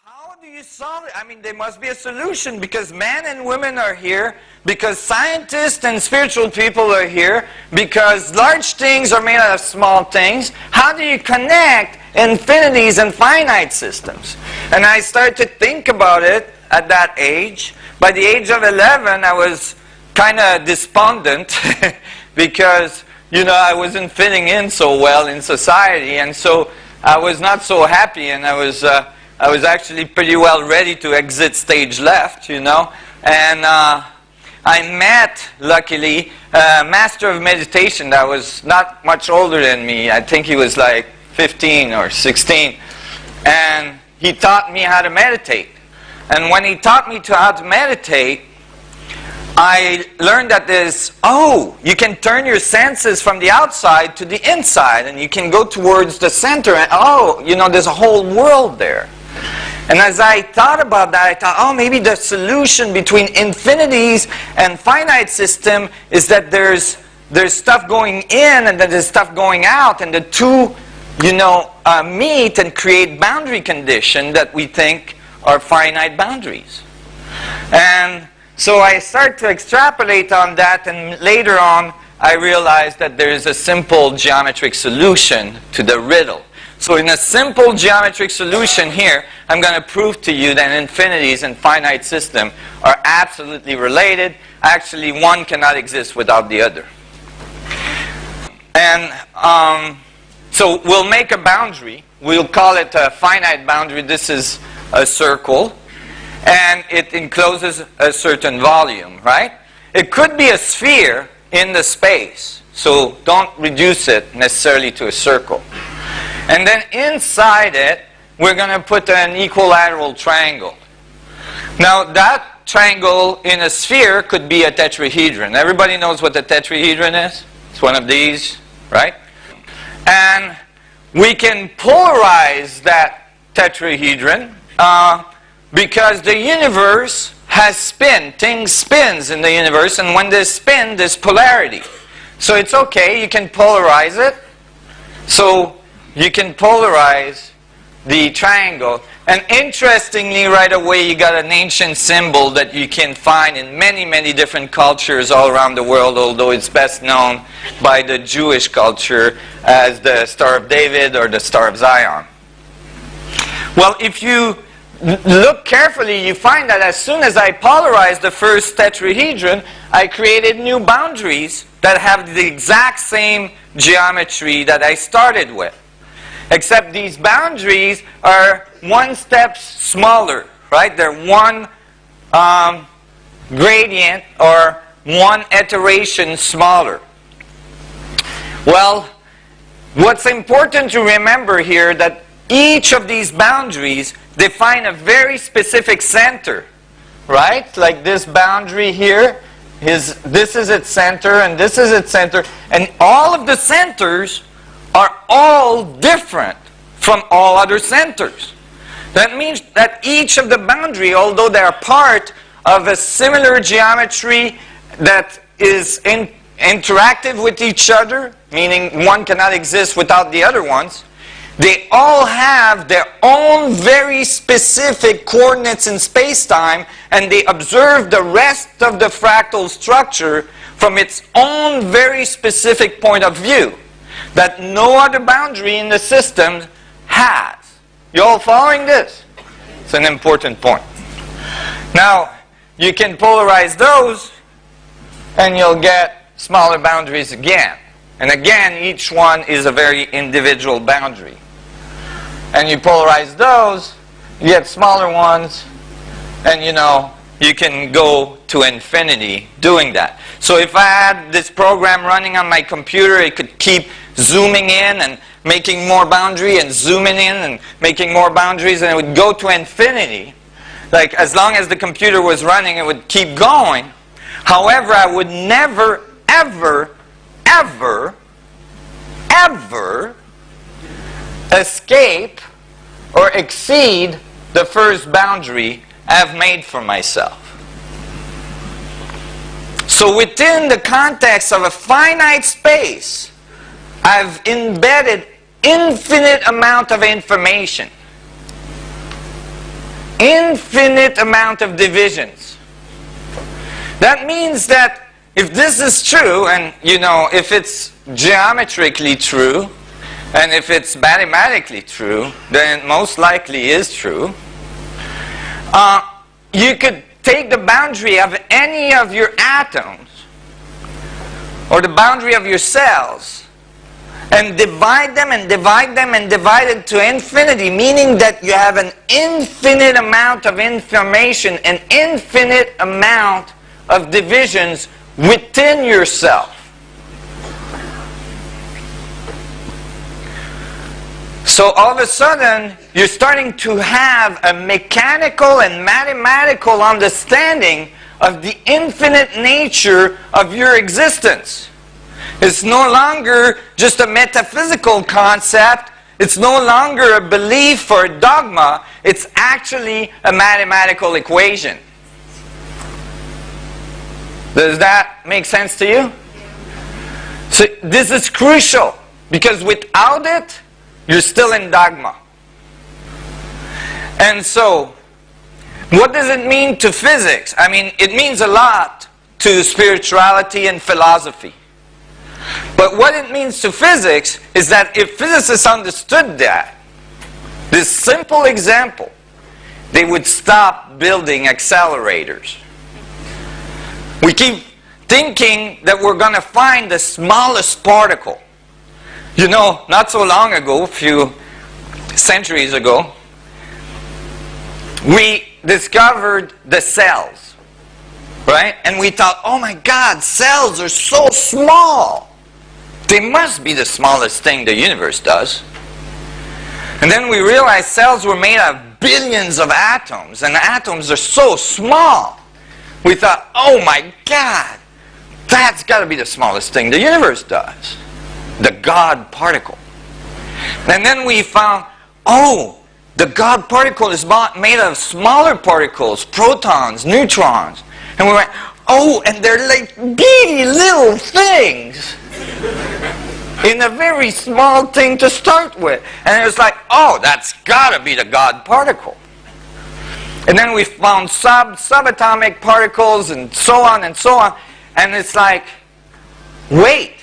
how do you solve it? I mean, there must be a solution because men and women are here, because scientists and spiritual people are here, because large things are made out of small things. How do you connect infinities and finite systems? And I started to think about it at that age. By the age of 11, I was kind of despondent because, you know, I wasn't fitting in so well in society, and so I was not so happy, and I was actually pretty well ready to exit stage left, you know. And I met, luckily, a master of meditation that was not much older than me. I think he was like 15 or 16. And he taught me how to meditate. And when he taught me how to meditate, I learned that you can turn your senses from the outside to the inside, and you can go towards the center, and you know, there's a whole world there. And as I thought about that, I thought, maybe the solution between infinities and finite system is that there's stuff going in and that there's stuff going out, and the two, you know, meet and create boundary conditions that we think are finite boundaries. And so I start to extrapolate on that, and later on I realized that there is a simple geometric solution to the riddle. So in a simple geometric solution here, I'm going to prove to you that infinities and finite system are absolutely related. Actually, one cannot exist without the other. And so we'll make a boundary. We'll call it a finite boundary. This is a circle. And it encloses a certain volume, right? It could be a sphere in the space. So don't reduce it necessarily to a circle. And then inside it, we're going to put an equilateral triangle. Now, that triangle in a sphere could be a tetrahedron. Everybody knows what a tetrahedron is? It's one of these, right? And we can polarize that tetrahedron because the universe has spin. Things spins in the universe, and when there's spin, there's polarity. So it's okay, you can polarize it. So you can polarize the triangle. And interestingly, right away, you got an ancient symbol that you can find in many, many different cultures all around the world, although it's best known by the Jewish culture as the Star of David or the Star of Zion. Well, if you look carefully, you find that as soon as I polarized the first tetrahedron, I created new boundaries that have the exact same geometry that I started with. Except these boundaries are one step smaller, right? They're one gradient or one iteration smaller. Well, what's important to remember here that each of these boundaries define a very specific center, right? Like this boundary here, this is its center and this is its center, and all of the centers are all different from all other centers. That means that each of the boundary, although they are part of a similar geometry that is interactive with each other, meaning one cannot exist without the other ones, they all have their own very specific coordinates in space-time, and they observe the rest of the fractal structure from its own very specific point of view that no other boundary in the system has. You all following this? It's an important point. Now, you can polarize those, and you'll get smaller boundaries again. And again, each one is a very individual boundary. And you polarize those, you get smaller ones, and you know, you can go to infinity doing that. So if I had this program running on my computer, it could keep zooming in and making more boundary and zooming in and making more boundaries, and it would go to infinity. Like, as long as the computer was running, it would keep going. However, I would never, ever, ever, ever escape or exceed the first boundary I've made for myself. So within the context of a finite space, I've embedded infinite amount of information. infinite amount of divisions. That means that if this is true, and if it's geometrically true, and if it's mathematically true, then it most likely is true. You could take the boundary of any of your atoms, or the boundary of your cells, and divide them and divide them and divide it to infinity, meaning that you have an infinite amount of information, an infinite amount of divisions within yourself. So all of a sudden, you're starting to have a mechanical and mathematical understanding of the infinite nature of your existence. It's no longer just a metaphysical concept. It's no longer a belief or a dogma. It's actually a mathematical equation. Does that make sense to you? So this is crucial, because without it, you're still in dogma. And so, what does it mean to physics? I mean, it means a lot to spirituality and philosophy. But what it means to physics is that if physicists understood that, this simple example, they would stop building accelerators. We keep thinking that we're going to find the smallest particle. Not so long ago, a few centuries ago, we discovered the cells, right? And we thought, oh my God, cells are so small. They must be the smallest thing the universe does. And then we realized cells were made of billions of atoms, and atoms are so small. We thought, oh my God, that's got to be the smallest thing the universe does. The God particle. And then we found, oh, the God particle is made of smaller particles, protons, neutrons. And we went, oh, and they're like bitty little things in a very small thing to start with. And it was like, oh, that's got to be the God particle. And then we found subatomic particles and so on and so on. And it's like, wait,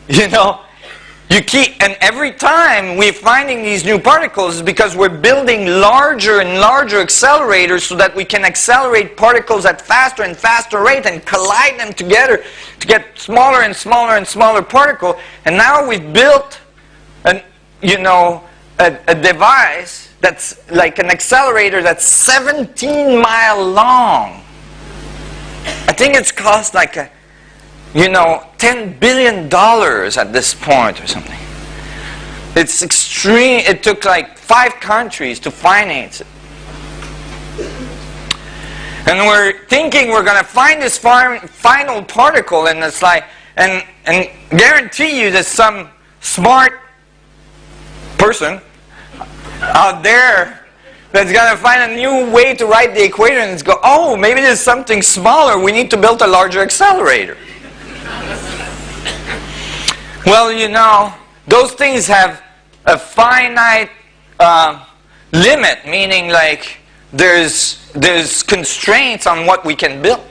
and every time we're finding these new particles because we're building larger and larger accelerators so that we can accelerate particles at faster and faster rate and collide them together to get smaller and smaller and smaller particle. And now we've built a device that's like an accelerator that's 17 miles long. I think it's cost like $10 billion at this point or something. It's extreme. It took like 5 countries to finance it. And we're thinking we're going to find this final particle, and it's like, and guarantee you there's some smart person out there that's going to find a new way to write the equation and go, oh, maybe there's something smaller. We need to build a larger accelerator. Well, those things have a finite limit, meaning like there's constraints on what we can build.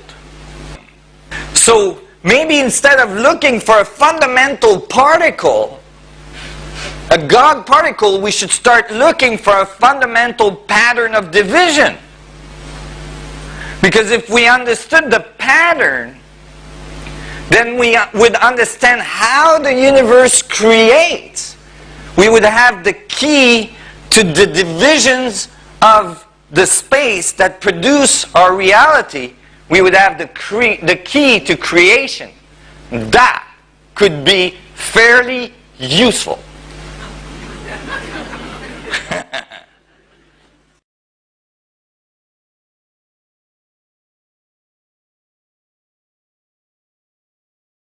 So maybe instead of looking for a fundamental particle, a God particle, we should start looking for a fundamental pattern of division. Because if we understood the pattern, then we would understand how the universe creates. We would have the key to the divisions of the space that produce our reality. We would have the key to creation. That could be fairly useful.